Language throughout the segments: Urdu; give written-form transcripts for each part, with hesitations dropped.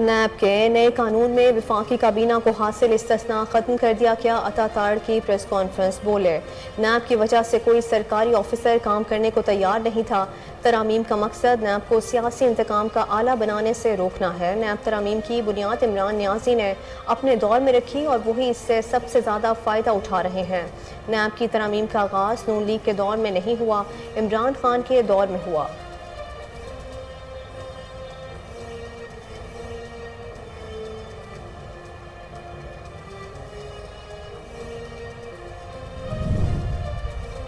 نیب کے نئے قانون میں وفاقی کابینہ کو حاصل استثناء ختم کر دیا گیا۔ عطا تاڑ کی پریس کانفرنس بولے، نیب کی وجہ سے کوئی سرکاری آفیسر کام کرنے کو تیار نہیں تھا۔ ترامیم کا مقصد نیب کو سیاسی انتقام کا آلہ بنانے سے روکنا ہے۔ نیب ترامیم کی بنیاد عمران نیازی نے اپنے دور میں رکھی اور وہی اس سے سب سے زیادہ فائدہ اٹھا رہے ہیں۔ نیب کی ترامیم کا آغاز نون لیگ کے دور میں نہیں ہوا، عمران خان کے دور میں ہوا۔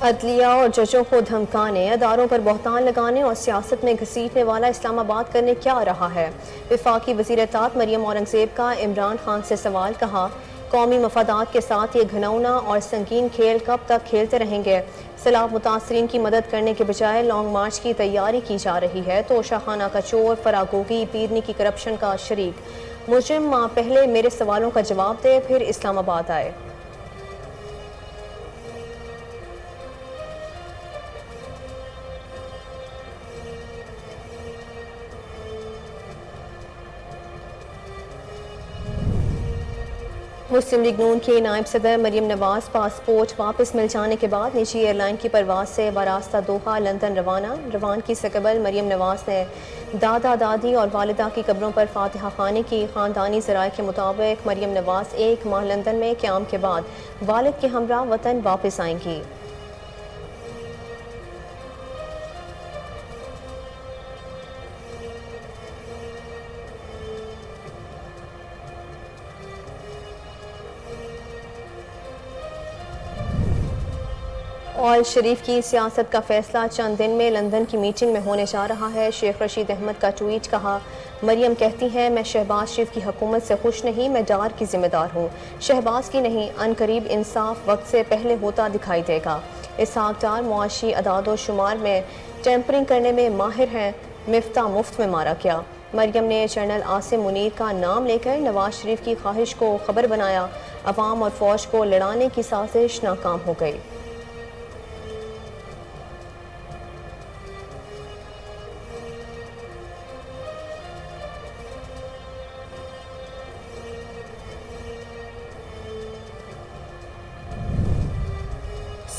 عدلیہ اور ججوں کو دھمکانے، اداروں پر بہتان لگانے اور سیاست میں گھسیٹنے والا اسلام آباد کرنے کیا رہا ہے؟ وفاقی وزیر اطاعت مریم اورنگزیب کا عمران خان سے سوال۔ کہا، قومی مفادات کے ساتھ یہ گھنونا اور سنگین کھیل کب تک کھیلتے رہیں گے؟ سیلاب متاثرین کی مدد کرنے کے بجائے لانگ مارچ کی تیاری کی جا رہی ہے۔ توشہ خانہ کا چور، فراگوگی، پیرنی کی کرپشن کا شریک مجرم ماہ پہلے میرے سوالوں کا جواب دے پھر اسلام آباد آئے۔ مسلم لیگ نون کے نائب صدر مریم نواز پاسپورٹ واپس مل جانے کے بعد نجی ایئر لائن کی پرواز سے براستہ دوحہ لندن روانگی سے قبل مریم نواز نے دادا دادی اور والدہ کی قبروں پر فاتحہ خوانی کی۔ خاندانی ذرائع کے مطابق مریم نواز 1 ماہ لندن میں قیام کے بعد والد کے ہمراہ وطن واپس آئیں گی۔ آل شریف کی سیاست کا فیصلہ چند دن میں لندن کی میٹنگ میں ہونے جا رہا ہے۔ شیخ رشید احمد کا ٹویٹ۔ کہا، مریم کہتی ہیں میں شہباز شریف کی حکومت سے خوش نہیں، میں ڈار کی ذمہ دار ہوں، شہباز کی نہیں۔ ان قریب انصاف وقت سے پہلے ہوتا دکھائی دے گا۔ اسحاق ڈار معاشی اعداد و شمار میں ٹیمپرنگ کرنے میں ماہر ہیں، مفتاح مفت میں مارا گیا۔ مریم نے جنرل عاصم منیر کا نام لے کر نواز شریف کی خواہش کو خبر بنایا۔ عوام اور فوج کو لڑانے کی سازش ناکام ہو گئی۔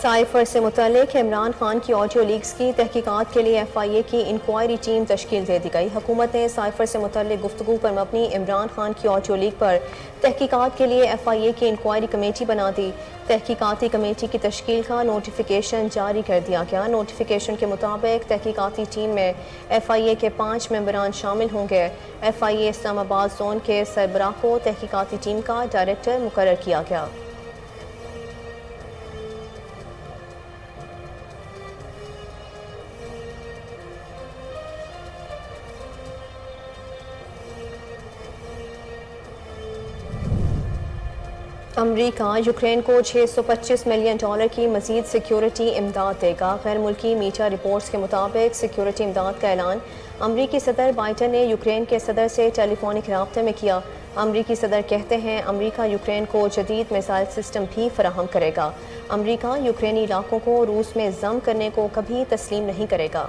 سائفر سے متعلق عمران خان کی آڈیو لیکس کی تحقیقات کے لیے ایف آئی اے کی انکوائری ٹیم تشکیل دے دی گئی۔ حکومت نے سائفر سے متعلق گفتگو پر مبنی عمران خان کی آڈیو لیک پر تحقیقات کے لیے ایف آئی اے کی انکوائری کمیٹی بنا دی۔ تحقیقاتی کمیٹی کی تشکیل کا نوٹیفیکیشن جاری کر دیا گیا۔ نوٹیفیکیشن کے مطابق تحقیقاتی ٹیم میں ایف آئی اے کے 5 ممبران شامل ہوں گے۔ ایف آئی اے اسلام آباد زون کے سربراہ کو تحقیقاتی ٹیم کا ڈائریکٹر مقرر کیا گیا۔ امریکہ یوکرین کو $625 ملین کی مزید سیکیورٹی امداد دے گا۔ غیر ملکی میڈیا رپورٹس کے مطابق سیکیورٹی امداد کا اعلان امریکی صدر بائیڈن نے یوکرین کے صدر سے ٹیلی فونک رابطے میں کیا۔ امریکی صدر کہتے ہیں امریکہ یوکرین کو جدید میزائل سسٹم بھی فراہم کرے گا۔ امریکہ یوکرینی علاقوں کو روس میں ضم کرنے کو کبھی تسلیم نہیں کرے گا۔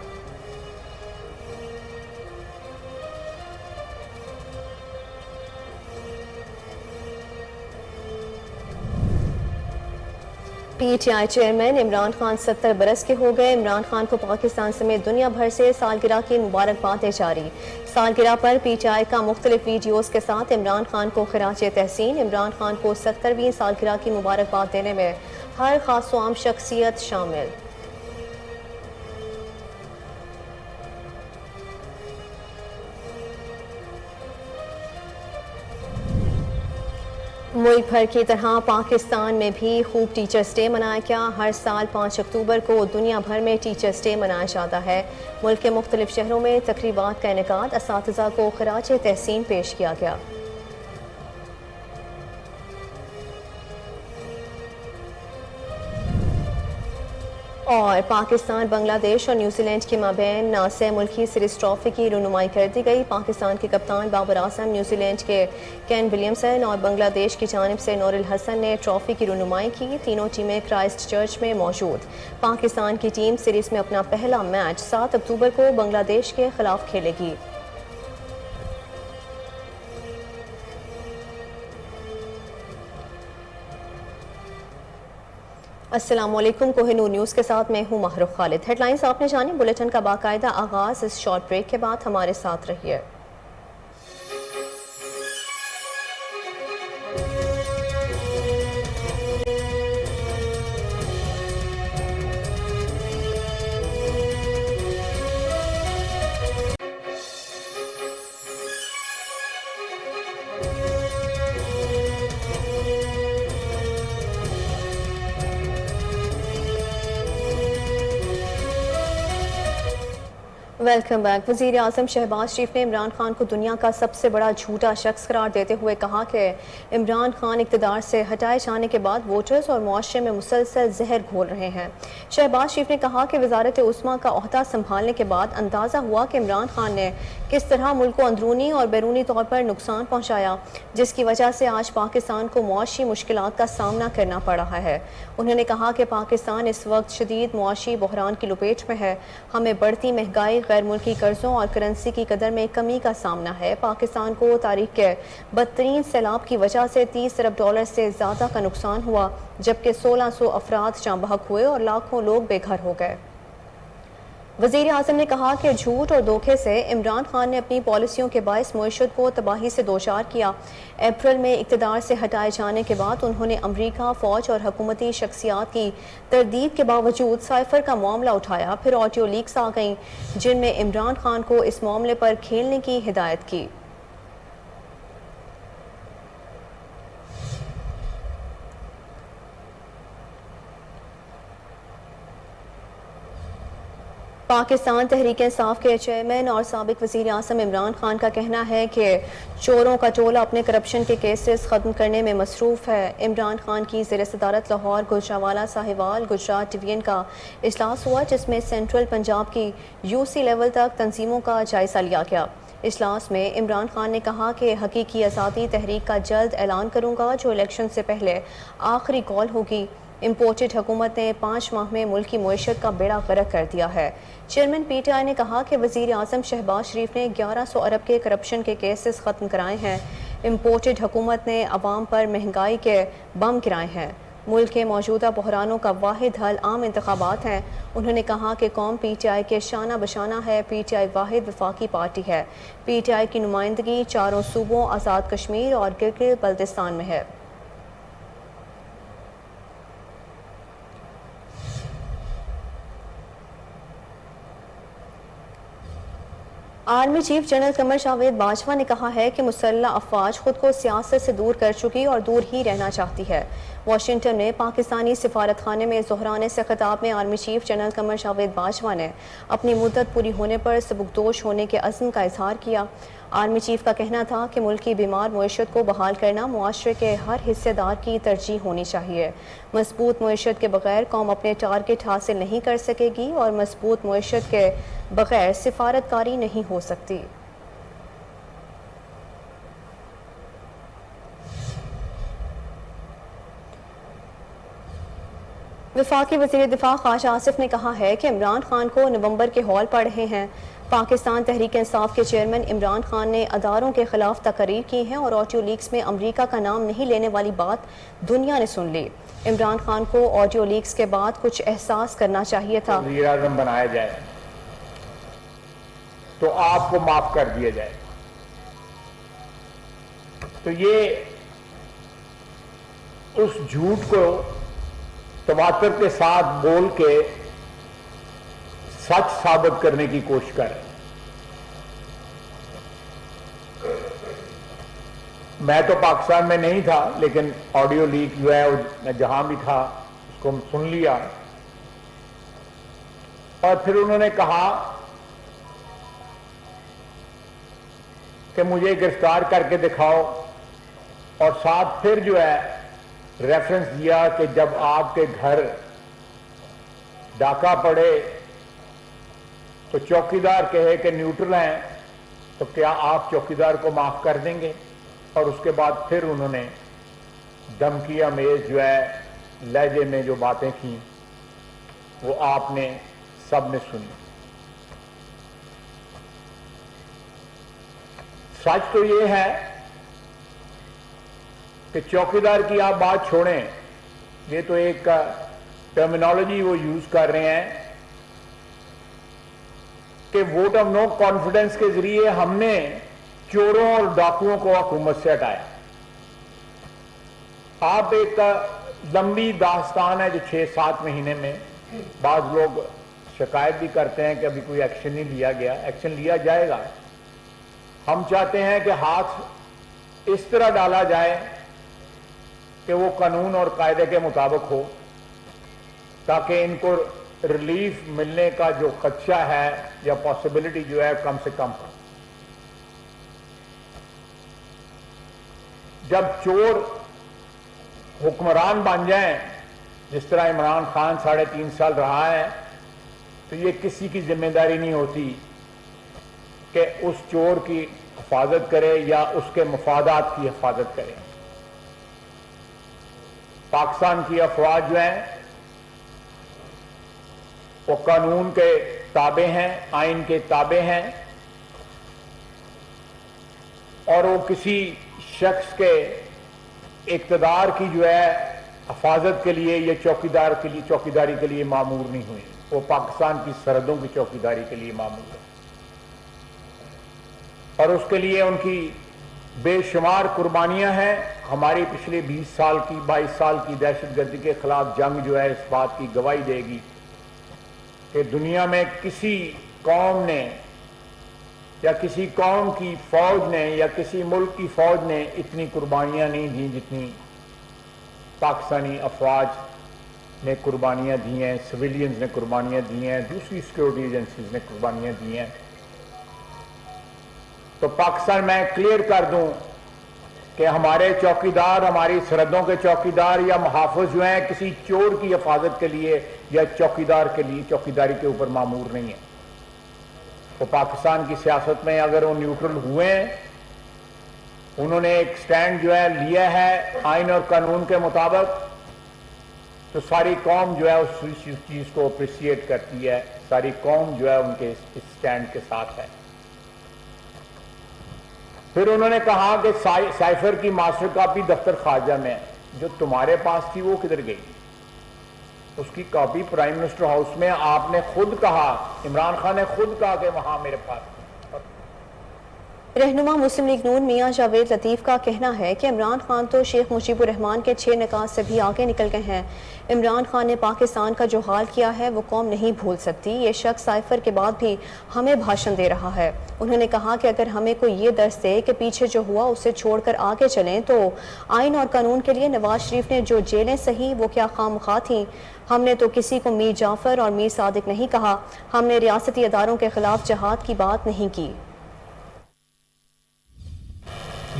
P T I chairman Imran Khan 70 برس کے ہو گئے۔ عمران خان کو پاکستان سمیت دنیا بھر سے سالگرہ کی مبارکبادیں جاری۔ سالگرہ پر پی ٹی آئی کا مختلف ویڈیوز کے ساتھ عمران خان کو خراج تحسین۔ عمران خان کو 70ویں سالگرہ کی مبارکباد دینے میں ہر خاص و عام شخصیت شامل۔ ملک بھر کی طرح پاکستان میں بھی خوب ٹیچرز ڈے منایا گیا۔ ہر سال 5 اکتوبر کو دنیا بھر میں ٹیچرز ڈے منایا جاتا ہے۔ ملک کے مختلف شہروں میں تقریبات کا انعقاد، اساتذہ کو خراج تحسین پیش کیا گیا۔ اور پاکستان، بنگلہ دیش اور نیوزی لینڈ کے مابین 9 ملکی سیریز ٹرافی کی رونمائی کر دی گئی۔ پاکستان کے کپتان بابر اعظم، نیوزی لینڈ کے کین ولیمسن اور بنگلہ دیش کی جانب سے نور الحسن نے ٹرافی کی رونمائی کی۔ تینوں ٹیمیں کرائسٹ چرچ میں موجود۔ پاکستان کی ٹیم سیریز میں اپنا پہلا میچ 7 اکتوبر کو بنگلہ دیش کے خلاف کھیلے گی۔ السلام علیکم، کوہ نور نیوز کے ساتھ میں ہوں محروف خالد۔ ہیڈ لائنز آپ نے جانی، بلیٹن کا باقاعدہ آغاز اس شارٹ بریک کے بعد ہمارے ساتھ رہیے۔ Welcome back. وزیر اعظم شہباز شریف نے عمران خان کو دنیا کا سب سے بڑا جھوٹا شخص قرار دیتے ہوئے کہا کہ عمران خان اقتدار سے ہٹائے جانے کے بعد ووٹرز اور معاشرے میں مسلسل زہر گھول رہے ہیں۔ شہباز شریف نے کہا کہ وزارت عظمیٰ کا عہدہ سنبھالنے کے بعد اندازہ ہوا کہ عمران خان نے کس طرح ملک کو اندرونی اور بیرونی طور پر نقصان پہنچایا، جس کی وجہ سے آج پاکستان کو معاشی مشکلات کا سامنا کرنا پڑ رہا ہے۔ انہوں نے کہا کہ پاکستان اس وقت شدید معاشی بحران کی لپیٹ میں ہے۔ ہمیں بڑھتی مہنگائی، غیر ملکی قرضوں اور کرنسی کی قدر میں کمی کا سامنا ہے۔ پاکستان کو تاریخ کے بدترین سیلاب کی وجہ سے 30 ارب ڈالر سے زیادہ کا نقصان ہوا، جبکہ 1600 افراد جاں بحق ہوئے اور لاکھوں لوگ بے گھر ہو گئے۔ وزیر اعظم نے کہا کہ جھوٹ اور دھوکے سے عمران خان نے اپنی پالیسیوں کے باعث معیشت کو تباہی سے دوچار کیا۔ اپریل میں اقتدار سے ہٹائے جانے کے بعد انہوں نے امریکہ، فوج اور حکومتی شخصیات کی تردید کے باوجود سائفر کا معاملہ اٹھایا۔ پھر آڈیو لیکس آ گئیں جن میں عمران خان کو اس معاملے پر کھیلنے کی ہدایت کی۔ پاکستان تحریک انصاف کے چیئرمین اور سابق وزیر اعظم عمران خان کا کہنا ہے کہ چوروں کا ٹولہ اپنے کرپشن کے کیسز ختم کرنے میں مصروف ہے۔ عمران خان کی زیر صدارت لاہور گوجرانوالہ ساہیوال گجرات ڈویژن کا اجلاس ہوا، جس میں سینٹرل پنجاب کی UC لیول تک تنظیموں کا جائزہ لیا گیا۔ اجلاس میں عمران خان نے کہا کہ حقیقی آزادی تحریک کا جلد اعلان کروں گا، جو الیکشن سے پہلے آخری کال ہوگی۔ امپورٹڈ حکومت نے 5 ماہ میں ملکی معیشت کا بیڑا غرق کر دیا ہے۔ چیئرمین PTI نے کہا کہ وزیر اعظم شہباز شریف نے 1100 ارب کے کرپشن کے کیسز ختم کرائے ہیں۔ امپورٹڈ حکومت نے عوام پر مہنگائی کے بم گرائے ہیں۔ ملک کے موجودہ بحرانوں کا واحد حل عام انتخابات ہیں۔ انہوں نے کہا کہ قوم PTI کے شانہ بشانہ ہے۔ PTI واحد وفاقی پارٹی ہے۔ PTI کی نمائندگی 4 صوبوں آزاد کشمیر اور گلگت بلتستان میں ہے۔ Army chief general Qamar Javed Bajwa نے کہا ہے کہ مسلح افواج خود کو سیاست سے دور کر چکی اور دور ہی رہنا چاہتی ہے۔ واشنگٹن میں پاکستانی سفارت خانے میں ظہرانے سے خطاب میں army chief general Qamar Javed Bajwa نے اپنی مدت پوری ہونے پر سبکدوش ہونے کے عزم کا اظہار کیا۔ آرمی چیف کا کہنا تھا کہ ملک کی بیمار معیشت کو بحال کرنا معاشرے کے ہر حصے دار کی ترجیح ہونی چاہیے۔ مضبوط معیشت کے بغیر قوم اپنے ٹارگٹ حاصل نہیں کر سکے گی اور مضبوط معیشت کے بغیر سفارت کاری نہیں ہو سکتی۔ وفاقی وزیر دفاع خواجہ آصف نے کہا ہے کہ عمران خان کو نومبر کے ہال پڑ رہے ہیں۔ پاکستان تحریک انصاف کے چیئرمین عمران خان نے اداروں کے خلاف تقاریر کی ہیں اور آڈیو لیکس میں امریکہ کا نام نہیں لینے والی بات دنیا نے سن لی۔ عمران خان کو آڈیو لیکس کے بعد کچھ احساس کرنا چاہیے تھا۔ وزیر اعظم بنایا جائے تو آپ کو معاف کر دیا جائے، تو یہ اس جھوٹ کو تواتر کے ساتھ بول کے سچ ثابت کرنے کی کوشش کریں۔ میں تو پاکستان میں نہیں تھا، لیکن آڈیو لیک جو ہے میں جہاں بھی تھا اس کو سن لیا، اور پھر انہوں نے کہا کہ مجھے گرفتار کر کے دکھاؤ، اور ساتھ پھر جو ہے ریفرنس دیا کہ جب آپ کے گھر ڈاکہ پڑے تو چوکیدار کہے کہ نیوٹرل ہیں، تو کیا آپ چوکیدار کو معاف کر دیں گے؟ اور اس کے بعد پھر انہوں نے دھمکی آمیز جو ہے لہجے میں جو باتیں کی وہ آپ نے سب نے سنی۔ سچ تو یہ ہے کہ چوکیدار کی آپ بات چھوڑیں، یہ تو ایک ٹرمینالوجی وہ یوز کر رہے ہیں کہ ووٹ آف نو کانفیڈنس کے ذریعے ہم نے چوروں اور ڈاکوؤں کو حکومت سے ہٹایا. آپ ایک لمبی داستان ہے جو 6-7 مہینے میں بعض لوگ شکایت بھی کرتے ہیں کہ ابھی کوئی ایکشن نہیں لیا گیا. ایکشن لیا جائے گا. ہم چاہتے ہیں کہ ہاتھ اس طرح ڈالا جائے کہ وہ قانون اور قاعدے کے مطابق ہو تاکہ ان کو ریلیف ملنے کا جو خدشہ ہے یا پاسبلٹی جو ہے کم سے کم ہو. جب چور حکمران بن جائیں جس طرح عمران خان 3.5 سال رہا ہے تو یہ کسی کی ذمہ داری نہیں ہوتی کہ اس چور کی حفاظت کرے یا اس کے مفادات کی حفاظت کرے. پاکستان کی افواج جو ہیں وہ قانون کے تابع ہیں, آئین کے تابع ہیں, اور وہ کسی شخص کے اقتدار کی جو ہے حفاظت کے لیے یا چوکیداری کے لیے مامور نہیں ہوئی. وہ پاکستان کی سرحدوں کی چوکیداری کے لیے مامور ہے, اور اس کے لیے ان کی بے شمار قربانیاں ہیں. ہماری پچھلے 22 سال کی دہشت گردی کے خلاف جنگ جو ہے اس بات کی گواہی دے گی کہ دنیا میں کسی قوم نے یا کسی قوم کی فوج نے یا کسی ملک کی فوج نے اتنی قربانیاں نہیں دیں جتنی پاکستانی افواج نے قربانیاں دی ہیں, سویلینز نے قربانیاں دی ہیں, دوسری سیکورٹی ایجنسیز نے قربانیاں دی ہیں. تو پاکستان میں کلیئر کر دوں کہ ہمارے چوکیدار, ہماری سرحدوں کے چوکیدار یا محافظ جو ہیں کسی چور کی حفاظت کے لیے یا چوکیداری کے اوپر مامور نہیں ہیں. وہ پاکستان کی سیاست میں اگر وہ نیوٹرل ہوئے ہیں, انہوں نے ایک سٹینڈ جو ہے لیا ہے آئین اور قانون کے مطابق, تو ساری قوم جو ہے اس چیز کو اپریشیٹ کرتی ہے. ساری قوم جو ہے ان کے اس سٹینڈ کے ساتھ ہے. پھر انہوں نے کہا کہ سائفر کی ماسٹر کاپی دفتر خارجہ میں ہے. جو تمہارے پاس تھی وہ کدھر گئی؟ اس کی کاپی پرائم منسٹر ہاؤس میں آپ نے خود کہا, عمران خان نے خود کہا کہ وہاں میرے پاس. رہنما مسلم لیگ نون میاں جاوید لطیف کا کہنا ہے کہ عمران خان تو شیخ مجیب الرحمان کے 6 نکات سے بھی آگے نکل گئے ہیں. عمران خان نے پاکستان کا جو حال کیا ہے وہ قوم نہیں بھول سکتی. یہ شخص سائفر کے بعد بھی ہمیں بھاشن دے رہا ہے. انہوں نے کہا کہ اگر ہمیں کوئی یہ درس دے کہ پیچھے جو ہوا اسے چھوڑ کر آگے چلیں تو آئین اور قانون کے لیے نواز شریف نے جو جیلیں سہی وہ کیا خواہ تھیں. ہم نے تو کسی کو میر جعفر اور میر صادق نہیں کہا. ہم نے ریاستی اداروں کے خلاف جہاد کی بات نہیں کی.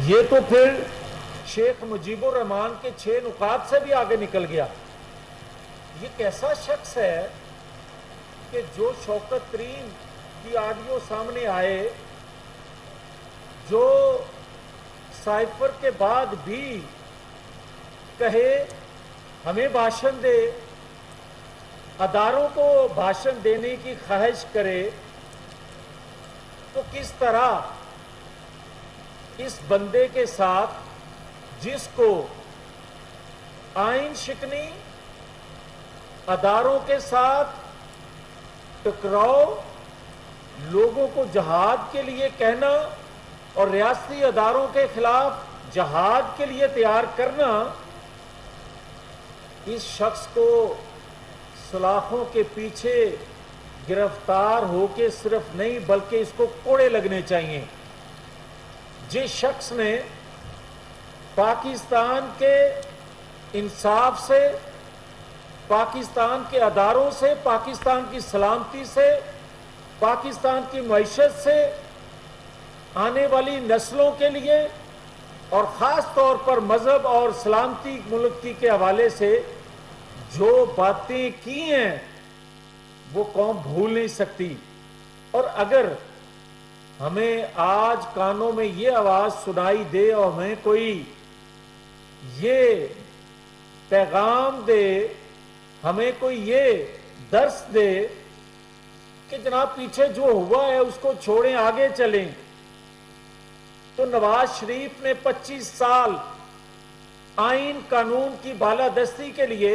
یہ تو پھر شیخ مجیب الرحمان کے 6 نکات سے بھی آگے نکل گیا. یہ کیسا شخص ہے کہ جو شوکت ترین کی آڈیو سامنے آئے, جو سائفر کے بعد بھی کہے ہمیں بھاشن دے, اداروں کو بھاشن دینے کی خواہش کرے, تو کس طرح اس بندے کے ساتھ جس کو آئین شکنی, اداروں کے ساتھ ٹکراؤ, لوگوں کو جہاد کے لیے کہنا اور ریاستی اداروں کے خلاف جہاد کے لیے تیار کرنا, اس شخص کو سلاخوں کے پیچھے گرفتار ہو کے صرف نہیں بلکہ اس کو کوڑے لگنے چاہیے. جس شخص نے پاکستان کے انصاف سے, پاکستان کے اداروں سے, پاکستان کی سلامتی سے, پاکستان کی معیشت سے, آنے والی نسلوں کے لیے اور خاص طور پر مذہب اور سلامتی ملک کے حوالے سے جو باتیں کی ہیں وہ قوم بھول نہیں سکتی. اور اگر ہمیں آج کانوں میں یہ آواز سنائی دے اور ہمیں کوئی یہ پیغام دے, ہمیں کوئی یہ درس دے کہ جناب پیچھے جو ہوا ہے اس کو چھوڑیں, آگے چلیں, تو نواز شریف نے 25 سال آئین قانون کی بالادستی کے لیے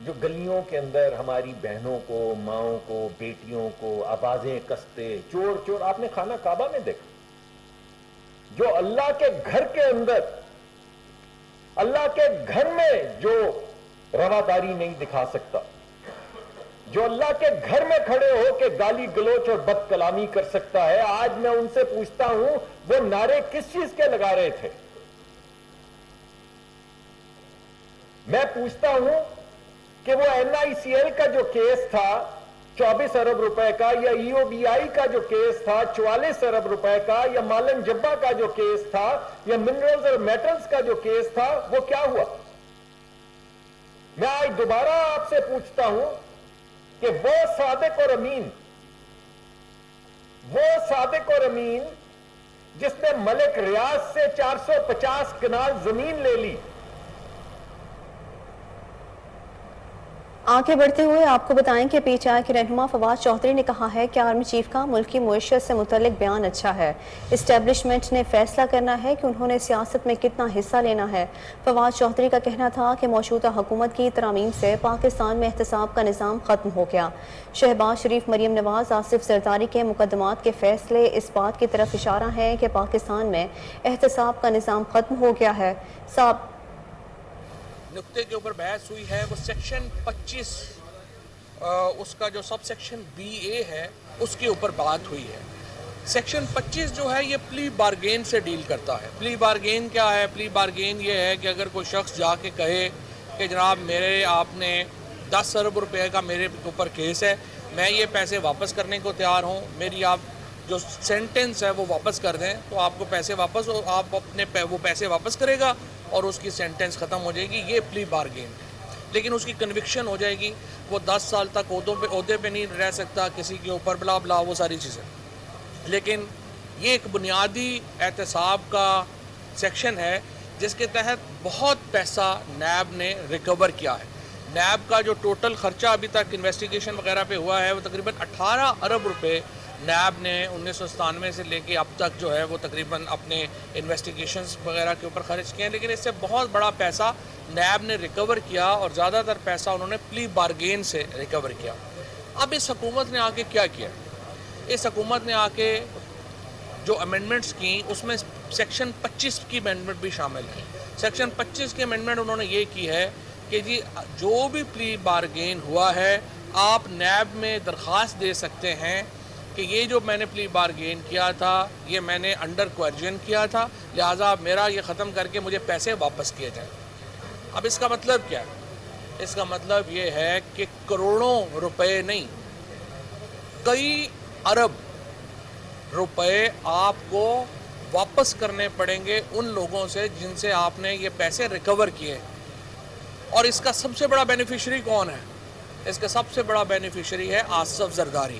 جو گلیوں کے اندر ہماری بہنوں کو، ماؤں کو، بیٹیوں کو آوازیں کستے چور چور، آپ نے خانہ کعبہ میں دیکھا، جو اللہ کے گھر کے اندر، اللہ کے گھر میں جو رواداری نہیں دکھا سکتا، جو اللہ کے گھر میں کھڑے ہو کے گالی گلوچ اور بد کلامی کر سکتا ہے، آج میں ان سے پوچھتا ہوں وہ نعرے کس چیز کے لگا رہے تھے؟ میں پوچھتا ہوں کہ وہ NICL کا جو کیس تھا 24 ارب روپے کا، یا EOBI کا جو کیس تھا 44 ارب روپے کا، یا مالن جبا کا جو کیس تھا، یا منرلز اور میٹلز کا جو کیس تھا، وہ کیا ہوا؟ میں آج دوبارہ آپ سے پوچھتا ہوں کہ وہ صادق اور امین جس نے ملک ریاض سے 450 کنال زمین لے لی، آگے بڑھتے ہوئے آپ کو بتائیں کہ PTI کے رہنما فواد چودھری نے کہا ہے کہ آرمی چیف کا ملکی معیشت سے متعلق بیان اچھا ہے، اسٹیبلشمنٹ نے فیصلہ کرنا ہے کہ انہوں نے سیاست میں کتنا حصہ لینا ہے۔ فواد چودھری کا کہنا تھا کہ موجودہ حکومت کی ترامیم سے پاکستان میں احتساب کا نظام ختم ہو گیا۔ شہباز شریف، مریم نواز، آصف زرداری کے مقدمات کے فیصلے اس بات کی طرف اشارہ ہیں کہ پاکستان میں احتساب کا نظام ختم ہو گیا ہے۔ نقطے کے اوپر بحث ہوئی ہے وہ سیکشن 25 اس کا جو سب سیکشن BA ہے اس کے اوپر بات ہوئی ہے۔ سیکشن 25 جو ہے یہ پلی بارگین سے ڈیل کرتا ہے۔ پلی بارگین کیا ہے؟ پلی بارگین یہ ہے کہ اگر کوئی شخص جا کے کہے کہ جناب آپ نے 10 ارب روپے کا میرے اوپر کیس ہے، میں یہ پیسے واپس کرنے کو تیار ہوں، میری آپ جو سینٹنس ہے وہ واپس کر دیں، تو آپ کو پیسے واپس، آپ اپنے وہ پیسے واپس کرے گا اور اس کی سینٹنس ختم ہو جائے گی۔ یہ پلی بارگین ہے، لیکن اس کی کنوکشن ہو جائے گی، وہ 10 سال تک عہدے پہ نہیں رہ سکتا کسی کے اوپر، بلا بلا وہ ساری چیزیں۔ لیکن یہ ایک بنیادی احتساب کا سیکشن ہے جس کے تحت بہت پیسہ نیب نے ریکور کیا ہے۔ نیب کا جو ٹوٹل خرچہ ابھی تک انویسٹیگیشن وغیرہ پہ ہوا ہے وہ تقریباً 18 ارب روپے نیب نے 1997 سے لے کے اب تک جو ہے وہ تقریباً اپنے انویسٹیگیشنز وغیرہ کے اوپر خرچ کیے ہیں، لیکن اس سے بہت بڑا پیسہ نیب نے ریکور کیا اور زیادہ تر پیسہ انہوں نے پلی بارگین سے ریکور کیا۔ اب اس حکومت نے آ کے کیا کیا؟ اس حکومت نے آ کے جو امینڈمنٹس کی اس میں سیکشن 25 کی امینڈمنٹ بھی شامل ہے۔ سیکشن 25 کی امینڈمنٹ انہوں نے یہ کی ہے کہ جی جو بھی پلی بارگین ہوا ہے آپ نیب میں درخواست دے سکتے ہیں کہ یہ جو میں نے پلی بارگین کیا تھا یہ میں نے انڈر کوئرجن کیا تھا، لہٰذا میرا یہ ختم کر کے مجھے پیسے واپس کیے جائیں۔ اب اس کا مطلب کیا ہے؟ اس کا مطلب یہ ہے کہ کروڑوں روپے نہیں، کئی ارب روپے آپ کو واپس کرنے پڑیں گے ان لوگوں سے جن سے آپ نے یہ پیسے ریکور کیے۔ اور اس کا سب سے بڑا بینیفیشری کون ہے؟ اس کا سب سے بڑا بینیفیشری ہے آصف زرداری۔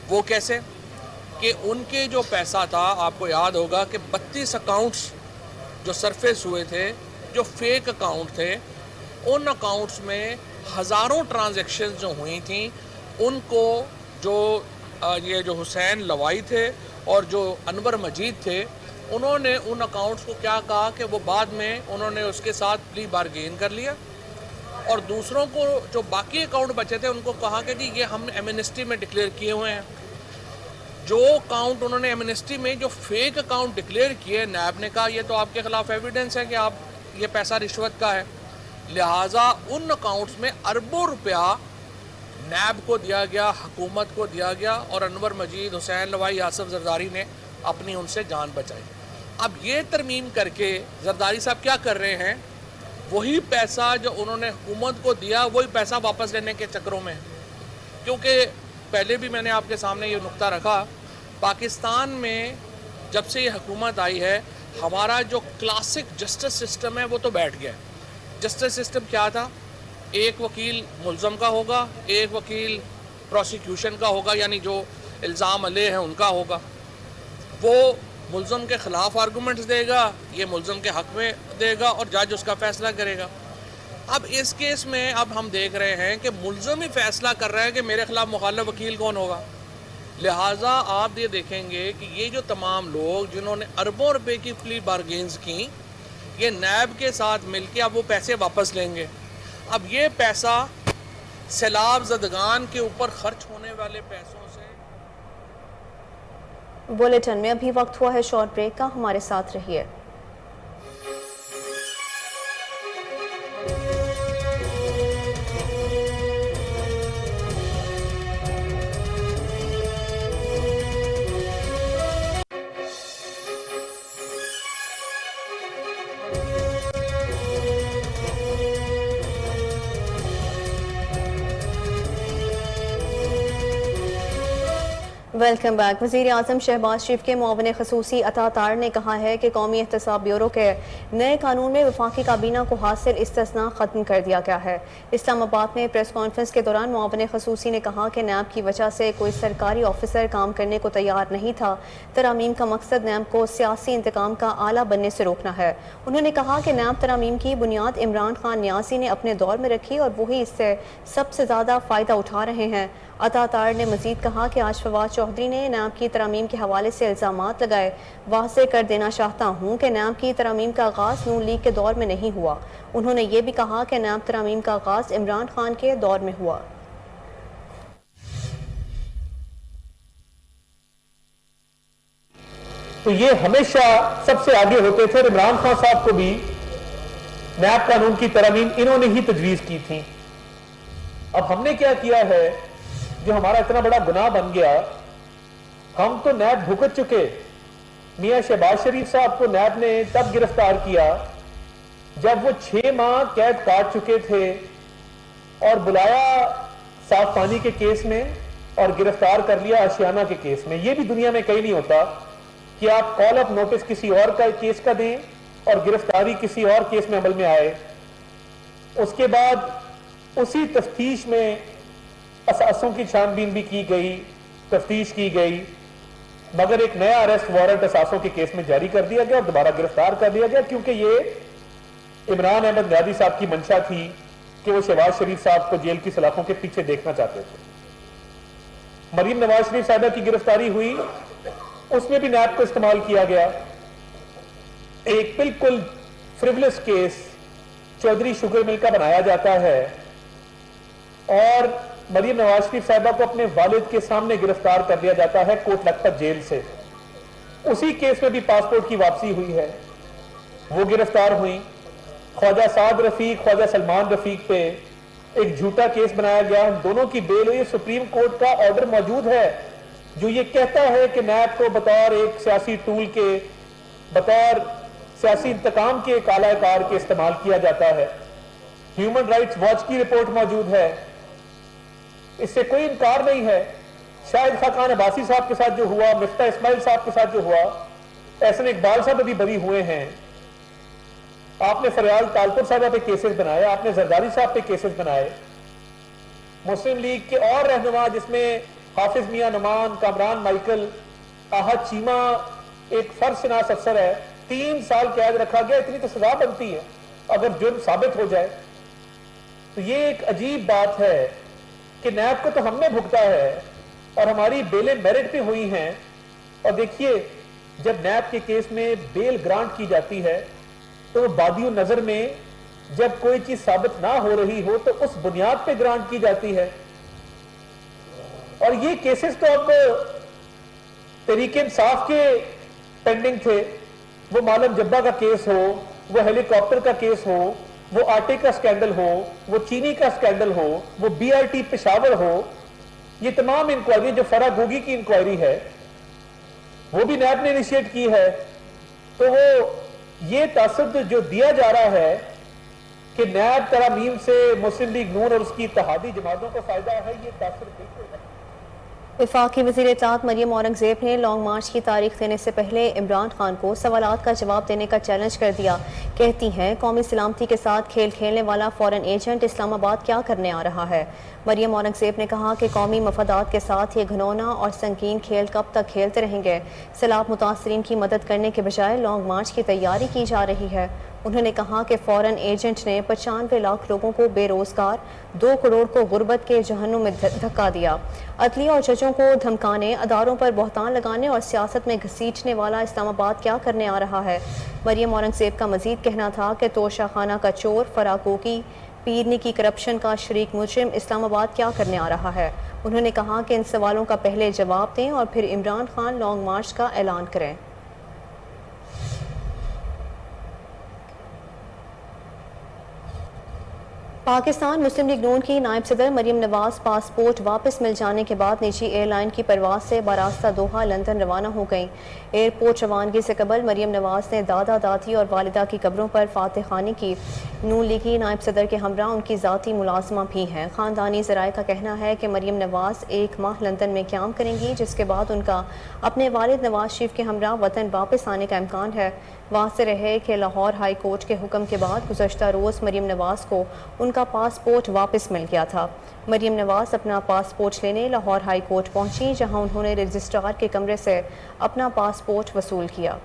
وہ کیسے؟ کہ ان کے جو پیسہ تھا، آپ کو یاد ہوگا کہ 32 اکاؤنٹس جو سرفیس ہوئے تھے، جو فیک اکاؤنٹ تھے، ان اکاؤنٹس میں ہزاروں ٹرانزیکشنز جو ہوئی تھیں، ان کو یہ جو حسین لوائی تھے اور جو انور مجید تھے، انہوں نے ان اکاؤنٹس کو کیا کہا کہ وہ بعد میں انہوں نے اس کے ساتھ پلی بارگین کر لیا، اور دوسروں کو جو باقی اکاؤنٹ بچے تھے ان کو کہا کہ جی یہ ہم ایمنسٹی میں ڈکلیئر کیے ہوئے ہیں۔ جو اکاؤنٹ انہوں نے ایمنسٹی میں جو فیک اکاؤنٹ ڈکلیئر کیے، نیب نے کہا یہ تو آپ کے خلاف ایویڈنس ہے کہ آپ یہ پیسہ رشوت کا ہے، لہٰذا ان اکاؤنٹس میں اربوں روپیہ نیب کو دیا گیا، حکومت کو دیا گیا، اور انور مجید، حسین لوائی، آصف زرداری نے اپنی ان سے جان بچائی۔ اب یہ ترمیم کر کے زرداری صاحب کیا کر رہے ہیں؟ وہی پیسہ جو انہوں نے حکومت کو دیا وہی پیسہ واپس لینے کے چکروں میں، کیونکہ پہلے بھی میں نے آپ کے سامنے یہ نقطہ رکھا، پاکستان میں جب سے یہ حکومت آئی ہے ہمارا جو کلاسک جسٹس سسٹم ہے وہ تو بیٹھ گیا ہے۔ جسٹس سسٹم کیا تھا؟ ایک وکیل ملزم کا ہوگا، ایک وکیل پروسیکیوشن کا ہوگا، یعنی جو الزام علیہ ہیں ان کا ہوگا، وہ ملزم کے خلاف آرگومنٹس دے گا، یہ ملزم کے حق میں دے گا، اور جج اس کا فیصلہ کرے گا۔ اب اس کیس میں اب ہم دیکھ رہے ہیں کہ ملزم ہی فیصلہ کر رہا ہے کہ میرے خلاف مخالف وکیل کون ہوگا، لہٰذا آپ یہ دیکھیں گے کہ یہ جو تمام لوگ جنہوں نے اربوں روپے کی پلی بارگینز کی، یہ نیب کے ساتھ مل کے اب وہ پیسے واپس لیں گے، اب یہ پیسہ سیلاب زدگان کے اوپر خرچ ہونے والے پیسوں سے. بولیٹن میں ابھی وقت ہوا ہے شارٹ بریک کا، ہمارے ساتھ رہیے. Welcome back. وزیر اعظم شہباز شریف کے معاون خصوصی عطا تار نے کہا ہے کہ قومی احتساب بیورو کے نئے قانون میں وفاقی کابینہ کو حاصل استثناء ختم کر دیا گیا ہے. اسلام آباد میں پریس کانفرنس کے دوران معاون خصوصی نے کہا کہ نیب کی وجہ سے کوئی سرکاری آفیسر کام کرنے کو تیار نہیں تھا. ترامیم کا مقصد نیب کو سیاسی انتقام کا آلہ بننے سے روکنا ہے. انہوں نے کہا کہ نیب ترامیم کی بنیاد عمران خان نیازی نے اپنے دور میں رکھی اور وہی اس سے سب سے زیادہ فائدہ اٹھا رہے ہیں. عطا تار نے مزید کہا کہ آج فواد چودھری نے نیب کی ترامیم کے حوالے سے الزامات لگائے. واضح کر دینا چاہتا ہوں کہ نیب کی ترامیم کا آغاز نون لیگ کے دور میں نہیں ہوا. انہوں نے یہ بھی کہا کہ نیب ترامیم کا آغاز عمران خان کے دور میں ہوا. تو یہ ہمیشہ سب سے آگے ہوتے تھے. عمران خان صاحب کو بھی نیب قانون کی ترامیم انہوں نے ہی تجویز کی تھی. اب ہم نے کیا کیا ہے جو ہمارا اتنا بڑا گناہ بن گیا، ہم تو نیب بھگت چکے. میاں شہباز شریف صاحب کو نیب نے تب گرفتار کیا جب وہ 6 ماہ قید کاٹ چکے تھے اور بلایا صاف پانی کے کیس میں اور گرفتار کر لیا آشیانہ کے کیس میں. یہ بھی دنیا میں کہیں نہیں ہوتا کہ آپ کال اپ نوٹس کسی اور کا کیس کا دیں اور گرفتاری کسی اور کیس میں عمل میں آئے. اس کے بعد اسی تفتیش میں اساسوں کی چھان بین بھی کی گئی، تفتیش کی گئی، مگر ایک نیا اریسٹ وارنٹ اساسوں کے کیس میں جاری کر دیا گیا اور دوبارہ گرفتار کر دیا گیا، کیونکہ یہ عمران احمد نیازی صاحب کی منشا تھی کہ وہ شہباز شریف صاحب کو جیل کی سلاخوں کے پیچھے دیکھنا چاہتے تھے. مریم نواز شریف صاحبہ کی گرفتاری ہوئی، اس میں بھی نیب کو استعمال کیا گیا. ایک بالکل فریولس کیس چودھری شوگر مل کا بنایا جاتا ہے اور مریم نواز شریف صاحبہ کو اپنے والد کے سامنے گرفتار کر دیا جاتا ہے کوٹ لکھپت جیل سے. اسی کیس میں بھی پاسپورٹ کی واپسی ہوئی ہے، وہ گرفتار ہوئی. خواجہ سعد رفیق، خواجہ سلمان رفیق پہ ایک جھوٹا کیس بنایا گیا، ان دونوں کی بیل ہوئی. سپریم کورٹ کا آرڈر موجود ہے جو یہ کہتا ہے کہ نیب کو بطور ایک سیاسی ٹول کے، بطور سیاسی انتقام کے ایک اعلی کار کے استعمال کیا جاتا ہے. ہیومن رائٹس واچ کی رپورٹ موجود ہے، اس سے کوئی انکار نہیں ہے. شاہد خاقان عباسی صاحب کے ساتھ جو ہوا، مفتاح اسماعیل صاحب کے ساتھ جو ہوا، احسن اقبال صاحب ابھی بری ہوئے ہیں. آپ نے فریال تالپور صاحبہ پہ کیسز بنائے، آپ نے زرداری صاحب پہ کیسز بنائے. مسلم لیگ کے اور رہنما جس میں حافظ میاں نعمان، کامران مائیکل، احد چیمہ ایک فرد شناس افسر ہے، 3 سال قید رکھا گیا. اتنی تو سزا بنتی ہے اگر جرم ثابت ہو جائے. تو یہ ایک عجیب بات ہے کہ نیب کو تو ہم نے بھگتا ہے اور ہماری بیلیں میرٹ پہ ہوئی ہیں. اور دیکھیے جب نیب کے کیس میں بیل گرانٹ کی جاتی ہے تو بادی نظر میں جب کوئی چیز ثابت نہ ہو رہی ہو تو اس بنیاد پہ گرانٹ کی جاتی ہے. اور یہ کیسز تو اب تحریک انصاف کے پینڈنگ تھے. وہ معلم جبہ کا کیس ہو، وہ ہیلی کاپٹر کا کیس ہو، وہ آٹے کا سکینڈل ہو، وہ چینی کا سکینڈل ہو، وہ بی آر ٹی پشاور ہو، یہ تمام انکوائری جو فرا گوگی کی انکوائری ہے وہ بھی نیب نے انیشیٹ کی ہے. تو وہ یہ تاثر جو دیا جا رہا ہے کہ نیب ترامیم سے مسلم لیگ نون اور اس کی اتحادی جماعتوں کو فائدہ ہے، یہ تاثر بالکل ہے. وفاقی وزیر اطلاعات مریم اورنگزیب نے لانگ مارچ کی تاریخ دینے سے پہلے عمران خان کو سوالات کا جواب دینے کا چیلنج کر دیا. کہتی ہیں قومی سلامتی کے ساتھ کھیل کھیلنے والا فورن ایجنٹ اسلام آباد کیا کرنے آ رہا ہے. مریم اورنگزیب نے کہا کہ قومی مفادات کے ساتھ یہ گھنونا اور سنگین کھیل کب تک کھیلتے رہیں گے. سیلاب متاثرین کی مدد کرنے کے بجائے لانگ مارچ کی تیاری کی جا رہی ہے. انہوں نے کہا کہ فورن ایجنٹ نے 95 لاکھ لوگوں کو بے روزگار، 2 کروڑ کو غربت کے جہنم میں دھکا دیا. عدلیہ اور ججوں کو دھمکانے، اداروں پر بہتان لگانے اور سیاست میں گھسیٹنے والا اسلام آباد کیا کرنے آ رہا ہے. مریم اورنگزیب کا مزید کہنا تھا کہ توشہ خانہ کا چور، فرا گوگی، پیرنی کی کرپشن کا شریک مجرم اسلام آباد کیا کرنے آ رہا ہے؟ انہوں نے کہا کہ ان سوالوں کا پہلے جواب دیں اور پھر عمران خان لانگ مارچ کا اعلان کریں۔ پاکستان مسلم لیگ نون کی نائب صدر مریم نواز پاسپورٹ واپس مل جانے کے بعد نجی ایئر لائن کی پرواز سے براستہ دوحہ لندن روانہ ہو گئیں۔ ایئرپورٹ روانگی سے قبل مریم نواز نے دادا دادی اور والدہ کی قبروں پر فاتح خوانی کی۔ نون لیگی نائب صدر کے ہمراہ ان کی ذاتی ملازمہ بھی ہیں۔ خاندانی ذرائع کا کہنا ہے کہ مریم نواز 1 ماہ لندن میں قیام کریں گی، جس کے بعد ان کا اپنے والد نواز شریف کے ہمراہ وطن واپس آنے کا امکان ہے۔ واضح رہے کہ لاہور ہائی کورٹ کے حکم کے بعد گزشتہ روز مریم نواز کو ان کا پاسپورٹ واپس مل گیا تھا۔ مریم نواز اپنا پاسپورٹ لینے لاہور ہائی کورٹ پہنچی، جہاں انہوں نے رجسٹرار کے کمرے سے اپنا پاسپورٹ وصول کیا۔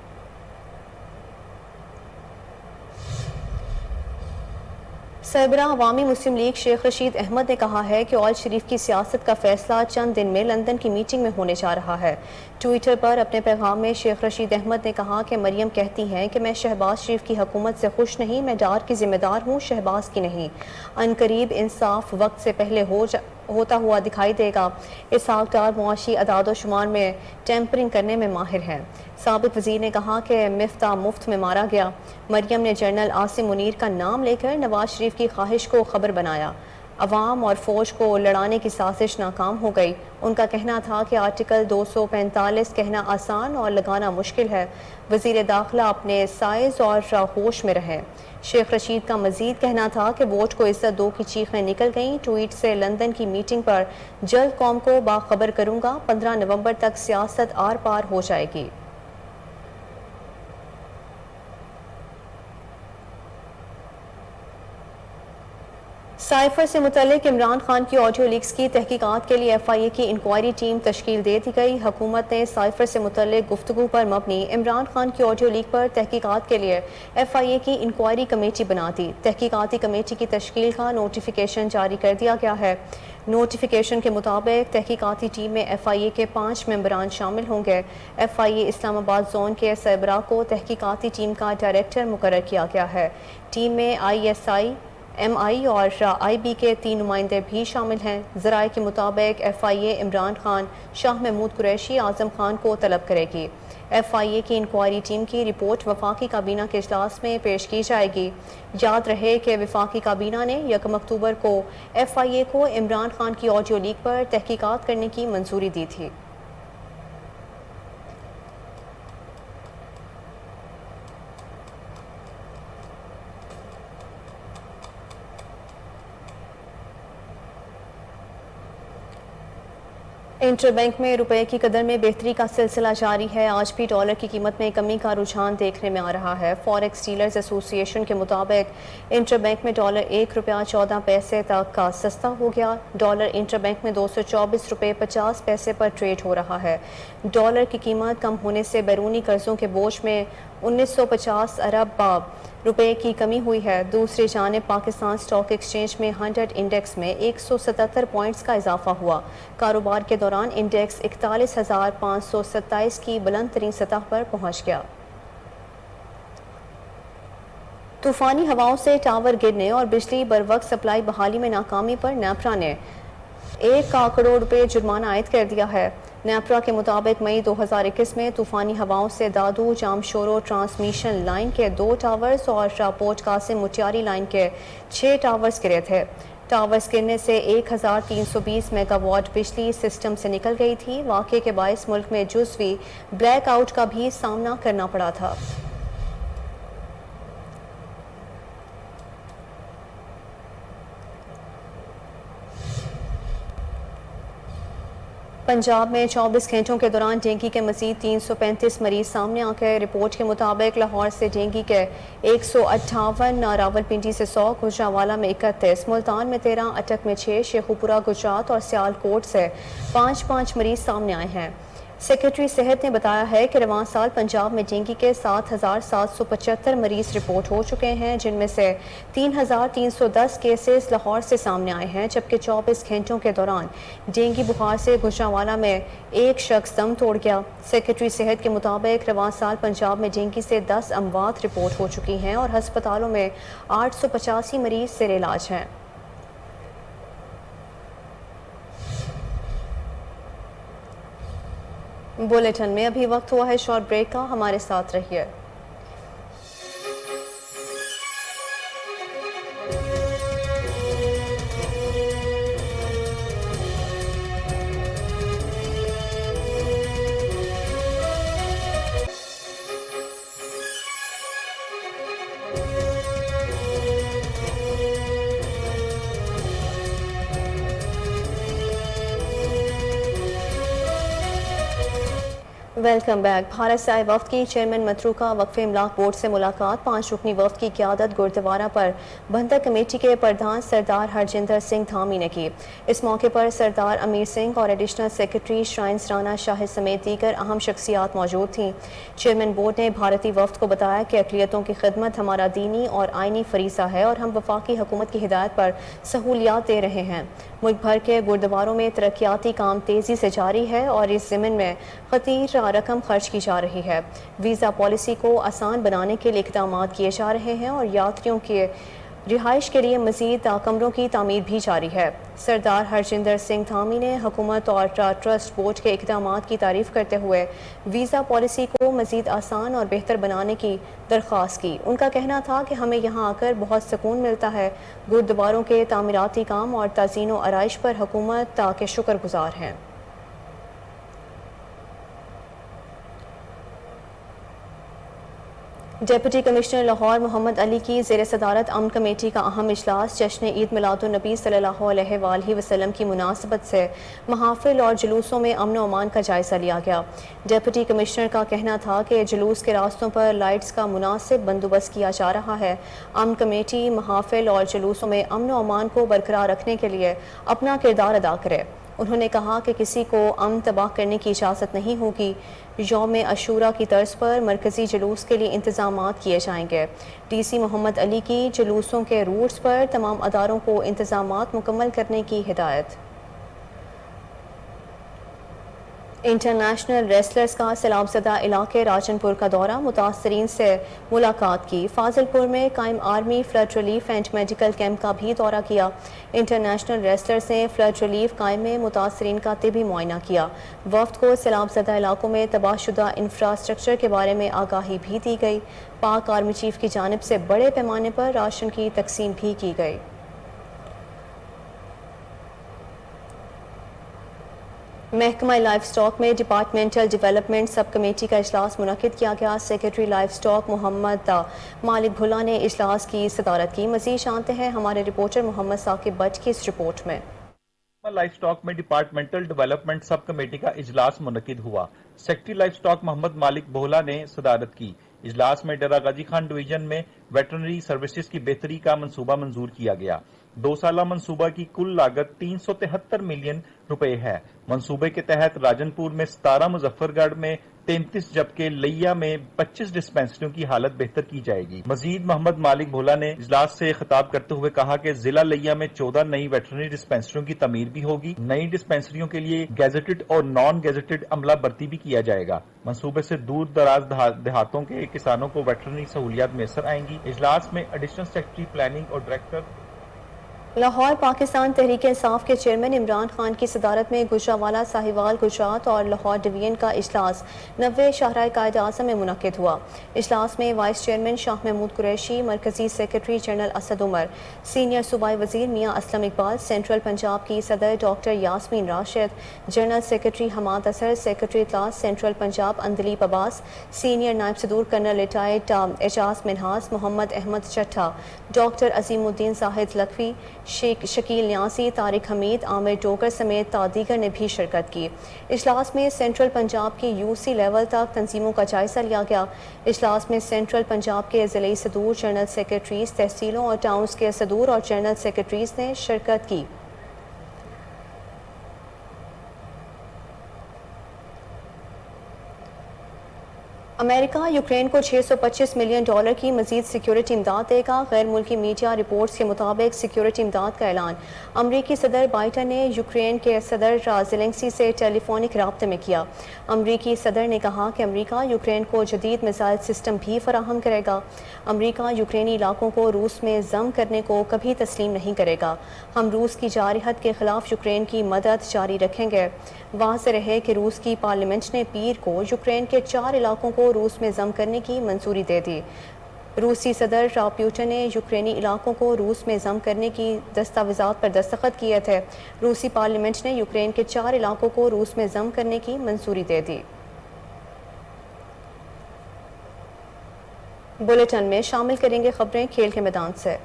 سربراہ عوامی مسلم لیگ شیخ رشید احمد نے کہا ہے کہ آل شریف کی سیاست کا فیصلہ چند دن میں لندن کی میٹنگ میں ہونے جا رہا ہے۔ ٹویٹر پر اپنے پیغام میں شیخ رشید احمد نے کہا کہ مریم کہتی ہیں کہ میں شہباز شریف کی حکومت سے خوش نہیں، میں ڈار کی ذمہ دار ہوں، شہباز کی نہیں۔ عنقریب انصاف وقت سے پہلے ہوتا ہوا دکھائی دے گا۔ اسحاق ڈار معاشی اعداد و شمار میں ٹیمپرنگ کرنے میں ماہر ہیں۔ سابق وزیر نے کہا کہ مفتاح مفت میں مارا گیا۔ مریم نے جنرل عاصم منیر کا نام لے کر نواز شریف کی خواہش کو خبر بنایا۔ عوام اور فوج کو لڑانے کی سازش ناکام ہو گئی۔ ان کا کہنا تھا کہ آرٹیکل 245 کہنا آسان اور لگانا مشکل ہے۔ وزیر داخلہ اپنے سائز اور ہوش میں رہے۔ شیخ رشید کا مزید کہنا تھا کہ ووٹ کو عزت دو کی چیخیں نکل گئیں۔ ٹویٹ سے لندن کی میٹنگ پر جلد قوم کو باخبر کروں گا، 15 نومبر تک سیاست آر پار ہو جائے گی۔ سائفر سے متعلق عمران خان کی آڈیو لیکس کی تحقیقات کے لیے ایف آئی اے کی انکوائری ٹیم تشکیل دے دی گئی۔ حکومت نے سائفر سے متعلق گفتگو پر مبنی عمران خان کی آڈیو لیک پر تحقیقات کے لیے ایف آئی اے کی انکوائری کمیٹی بنا دی۔ تحقیقاتی کمیٹی کی تشکیل کا نوٹیفیکیشن جاری کر دیا گیا ہے۔ نوٹیفیکیشن کے مطابق تحقیقاتی ٹیم میں ایف آئی اے کے 5 ممبران شامل ہوں گے۔ ایف آئی اے اسلام آباد زون کے سربراہ کو تحقیقاتی ٹیم کا ڈائریکٹر مقرر کیا گیا ہے۔ ٹیم میں آئی ایس آئی، ایم آئی اور آئی بی کے 3 نمائندے بھی شامل ہیں۔ ذرائع کے مطابق ایف آئی اے عمران خان، شاہ محمود قریشی، اعظم خان کو طلب کرے گی۔ ایف آئی اے کی انکوائری ٹیم کی رپورٹ وفاقی کابینہ کے اجلاس میں پیش کی جائے گی۔ یاد رہے کہ وفاقی کابینہ نے 1 اکتوبر کو ایف آئی اے کو عمران خان کی آڈیو لیک پر تحقیقات کرنے کی منظوری دی تھی۔ انٹر بینک میں روپے کی قدر میں بہتری کا سلسلہ جاری ہے۔ آج بھی ڈالر کی قیمت میں کمی کا رجحان دیکھنے میں آ رہا ہے۔ فوریکس ڈیلرز ایسوسی ایشن کے مطابق انٹر بینک میں ڈالر 1 روپیہ 14 پیسے تک کا سستا ہو گیا۔ ڈالر انٹر بینک میں 224 روپے 50 پیسے پر ٹریڈ ہو رہا ہے۔ ڈالر کی قیمت کم ہونے سے بیرونی قرضوں کے بوجھ میں 1950 ارب روپے کی کمی ہوئی ہے۔ دوسری جانب پاکستان اسٹاک ایکسچینج میں 100 انڈیکس میں 177 پوائنٹس کا اضافہ ہوا۔ کاروبار کے دوران انڈیکس 41,527 کی بلند ترین سطح پر پہنچ گیا۔ طوفانی ہواؤں سے ٹاور گرنے اور بجلی بروقت سپلائی بحالی میں ناکامی پر نیپرا نے 1 کروڑ روپے جرمانہ عائد کر دیا ہے۔ نیپرا کے مطابق مئی 2021 میں طوفانی ہواؤں سے دادو جامشورو ٹرانسمیشن لائن کے 2 ٹاورز اور پورٹ قاسم مٹیاری لائن کے 6 ٹاورز گرے تھے۔ ٹاورز گرنے سے 1320 میگا واٹ بجلی سسٹم سے نکل گئی تھی۔ واقعے کے باعث ملک میں جزوی بلیک آؤٹ کا بھی سامنا کرنا پڑا تھا۔ پنجاب میں 24 گھنٹوں کے دوران ڈینگی کے مزید 335 مریض سامنے آ گئے۔ رپورٹ کے مطابق لاہور سے ڈینگی کے 158، راولپنڈی سے 100، گوجرانوالہ میں 31، ملتان میں 13، اٹک میں 6، شیخوپورہ گجرات اور سیال کوٹ سے 5 مریض سامنے آئے ہیں۔ سیکرٹری صحت نے بتایا ہے کہ رواں سال پنجاب میں ڈینگی کے 7,775 مریض رپورٹ ہو چکے ہیں، جن میں سے 3,310 کیسز لاہور سے سامنے آئے ہیں، جبکہ 24 گھنٹوں کے دوران ڈینگی بخار سے گوجرانوالہ میں ایک شخص دم توڑ گیا۔ سیکرٹری صحت کے مطابق رواں سال پنجاب میں ڈینگی سے 10 اموات رپورٹ ہو چکی ہیں اور ہسپتالوں میں 885 مریض زیر علاج ہیں۔ بولیٹن میں ابھی وقت ہوا ہے شارٹ بریک کا، ہمارے ساتھ رہیے۔ Welcome back. بھارت سے آئے وفد کی چیئرمین متروکہ وقف املاک بورڈ سے ملاقات۔ 5 رکنی وفد کی قیادت گردوارہ پر بندر کمیٹی کے پردھان سردار ہرجندر سنگھ دھامی نے کی۔ اس موقع پر سردار امیر سنگھ اور ایڈیشنل سیکرٹری شرائنز رانا شاہد سمیت دیگر اہم شخصیات موجود تھیں۔ چیئرمین بورڈ نے بھارتی وفد کو بتایا کہ اقلیتوں کی خدمت ہمارا دینی اور آئینی فریضہ ہے اور ہم وفاقی حکومت کی ہدایت پر سہولیات دے رہے ہیں۔ ملک بھر کے گردواروں میں ترقیاتی کام تیزی سے جاری ہے اور اس ضمن میں خطیر رقم خرچ کی جا رہی ہے۔ ویزا پالیسی کو آسان بنانے کے لیے اقدامات کیے جا رہے ہیں اور یاتریوں کے رہائش کے لیے مزید کمروں کی تعمیر بھی جاری ہے۔ سردار ہرجندر سنگھ دھامی نے حکومت اور ٹرسٹ بورڈ کے اقدامات کی تعریف کرتے ہوئے ویزا پالیسی کو مزید آسان اور بہتر بنانے کی درخواست کی۔ ان کا کہنا تھا کہ ہمیں یہاں آ کر بہت سکون ملتا ہے۔ گردواروں کے تعمیراتی کام اور تزئین و آرائش پر حکومت کے شکر گزار ہیں۔ ڈپٹی کمشنر لاہور محمد علی کی زیر صدارت امن کمیٹی کا اہم اجلاس جشن عید میلاد النبی صلی اللہ علیہ وآلہ وسلم کی مناسبت سے محافل اور جلوسوں میں امن و امان کا جائزہ لیا گیا۔ ڈپٹی کمشنر کا کہنا تھا کہ جلوس کے راستوں پر لائٹس کا مناسب بندوبست کیا جا رہا ہے۔ امن کمیٹی محافل اور جلوسوں میں امن و امان کو برقرار رکھنے کے لیے اپنا کردار ادا کرے۔ انہوں نے کہا کہ کسی کو امن تباہ کرنے کی اجازت نہیں ہوگی۔ یوم عاشوراء کی طرز پر مرکزی جلوس کے لیے انتظامات کیے جائیں گے۔ ڈی سی محمد علی کی جلوسوں کے روٹس پر تمام اداروں کو انتظامات مکمل کرنے کی ہدایت۔ انٹرنیشنل ریسلرز کا سیلاب زدہ علاقے راجن پور کا دورہ، متاثرین سے ملاقات کی۔ فاضل پور میں قائم army flood relief and medical camp کا بھی دورہ کیا۔ انٹرنیشنل ریسلرز نے فلڈ ریلیف قائم میں متاثرین کا طبی معائنہ کیا۔ وفد کو سیلاب زدہ علاقوں میں تباہ شدہ انفراسٹرکچر کے بارے میں آگاہی بھی دی گئی۔ پاک آرمی چیف کی جانب سے بڑے پیمانے پر راشن کی تقسیم بھی کی گئی۔ محکمہ لائف سٹاک میں ڈپارٹمنٹل ڈیولپمنٹ سب کمیٹی کا اجلاس منعقد کیا گیا۔ سیکرٹری لائف سٹاک محمد مالک بھلا نے اجلاس کی صدارت کی۔ مزید جانتے ہیں ہمارے رپورٹر محمد ثاقب بٹ کی اس رپورٹ میں۔ لائف سٹاک میں ڈپارٹمنٹل ڈیولپمنٹ سب کمیٹی کا اجلاس منعقد ہوا۔ سیکرٹری لائف سٹاک محمد مالک بھولا نے صدارت کی۔ اجلاس میں ڈیرہ غازی خان ڈویژن میں ویٹرنری سروسز کی بہتری کا منصوبہ منظور کیا گیا۔ 2 سالہ منصوبہ کی کل لاگت 373 ملین روپے ہے۔ منصوبے کے تحت راجن پور میں 17، مظفر گڑھ میں 33 جبکہ لیا میں 25 ڈسپینسریوں کی حالت بہتر کی جائے گی۔ مزید محمد مالک بھولا نے اجلاس سے خطاب کرتے ہوئے کہا کہ ضلع لیا میں 14 نئی ویٹرنری ڈسپینسریوں کی تعمیر بھی ہوگی۔ نئی ڈسپینسریوں کے لیے گیزٹڈ اور نان گیزٹڈ عملہ بھرتی بھی کیا جائے گا۔ منصوبے سے دور دراز دیہاتوں کے کسانوں کو ویٹرنری سہولیات میسر آئیں گی۔ اجلاس میں ایڈیشنل سیکرٹری پلاننگ اور ڈائریکٹر لاہور پاکستان تحریک انصاف کے چیئرمین عمران خان کی صدارت میں گجرانوالہ ساہیوال گجرات اور لاہور ڈویژن کا اجلاس 90 شاہراہ قائد اعظم میں منعقد ہوا۔ اجلاس میں وائس چیئرمین شاہ محمود قریشی، مرکزی secretary general Asad Umar, senior صوبائی وزیر میاں اسلم اقبال، سینٹرل پنجاب کی صدر doctor Yasmin Rashid, general secretary Hammad Azhar, secretary اطلاعات سینٹرل پنجاب اندلیب عباس، سینئر نائب صدور کرنل ریٹائرڈ اعجاز منہاس، محمد احمد چٹھا، ڈاکٹر عظیم الدین زاہد لکھوی، شکیل نیازی، طارق حمید، عامر ٹوکر سمیت دیگر نے بھی شرکت کی۔ اجلاس میں سینٹرل پنجاب کی UC لیول تک تنظیموں کا جائزہ لیا گیا۔ اجلاس میں سینٹرل پنجاب کے ضلعی صدور، جنرل سیکرٹریز، تحصیلوں اور ٹاؤنز کے صدور اور جنرل سیکرٹریز نے شرکت کی۔ امریکہ یوکرین کو $625 ملین کی مزید سیکیورٹی امداد دے گا۔ غیر ملکی میڈیا رپورٹس کے مطابق سیکیورٹی امداد کا اعلان امریکی صدر بائیڈن نے یوکرین کے صدر زیلنسکی سے ٹیلی فونک رابطے میں کیا۔ امریکی صدر نے کہا کہ امریکہ یوکرین کو جدید میزائل سسٹم بھی فراہم کرے گا۔ امریکہ یوکرینی علاقوں کو روس میں ضم کرنے کو کبھی تسلیم نہیں کرے گا۔ ہم روس کی جارحیت کے خلاف یوکرین کی مدد جاری رکھیں گے۔ واضح رہے کہ روس کی پارلیمنٹ نے پیر کو یوکرین کے 4 علاقوں کو روس میں ضم کرنے کی منظوری دے دی۔ روسی صدر پوٹن نے یوکرینی علاقوں کو روس میں ضم کرنے کی دستاویزات پر دستخط کیے تھے۔ روسی پارلیمنٹ نے یوکرین کے 4 علاقوں کو روس میں ضم کرنے کی منظوری دے دی۔ بلیٹن میں شامل کریں گے خبریں کھیل کے میدان سے۔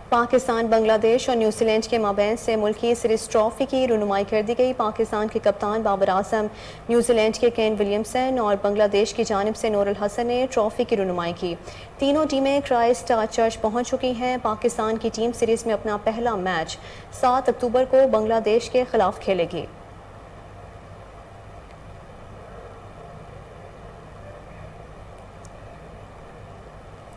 پاکستان بنگلہ دیش اور نیوزی لینڈ کے مابین سے ملکی سیریز ٹرافی کی رونمائی کر دی گئی۔ پاکستان کے کپتان بابر اعظم، نیوزی لینڈ کے کین ولیمسن اور بنگلہ دیش کی جانب سے نور الحسن نے ٹرافی کی رونمائی کی۔ تینوں ٹیمیں کرائسٹ چرچ پہنچ چکی ہیں۔ پاکستان کی ٹیم سیریز میں اپنا پہلا میچ 7 اکتوبر کو بنگلہ دیش کے خلاف کھیلے گی۔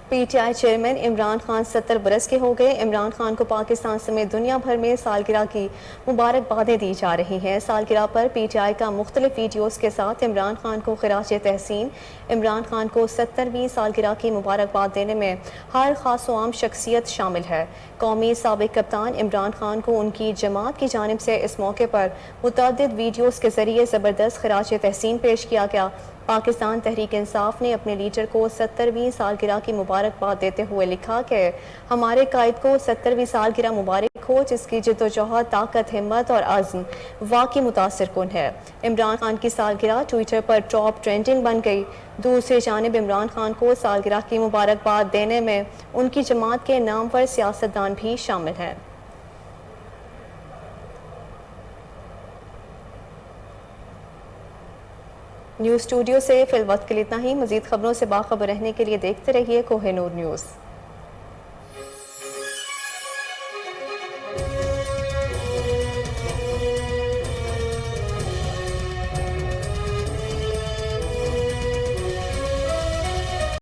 پی T I chairman Imran Khan 70 برس کے ہو گئے۔ عمران خان کو پاکستان سمیت دنیا بھر میں سالگرہ کی مبارکبادیں دی جا رہی ہیں۔ سالگرہ پر پی ٹی آئی کا مختلف ویڈیوز کے ساتھ عمران خان کو خراج تحسین۔ عمران خان کو 70ویں سالگرہ کی مبارکباد دینے میں ہر خاص و عام شخصیت شامل ہے۔ قومی سابق کپتان عمران خان کو ان کی جماعت کی جانب سے اس موقع پر متعدد ویڈیوز کے ذریعے زبردست خراج تحسین پیش کیا گیا۔ پاکستان تحریک انصاف نے اپنے لیڈر کو 70ویں سالگرہ کی مبارکباد دیتے ہوئے لکھا کہ ہمارے قائد کو 70ویں سالگرہ مبارک ہو، جس کی جدوجہد، طاقت، ہمت اور عزم واقعی متاثر کن ہے۔ عمران خان کی سالگرہ ٹویٹر پر ٹاپ ٹرینڈنگ بن گئی۔ دوسری جانب عمران خان کو سالگرہ کی مبارکباد دینے میں ان کی جماعت کے نامور سیاستدان بھی شامل ہیں۔ نیوز اسٹوڈیو سے فی الوقت کے لیے اتنا ہی۔ مزید خبروں سے باخبر رہنے کے لیے دیکھتے رہیے کوہ نور نیوز۔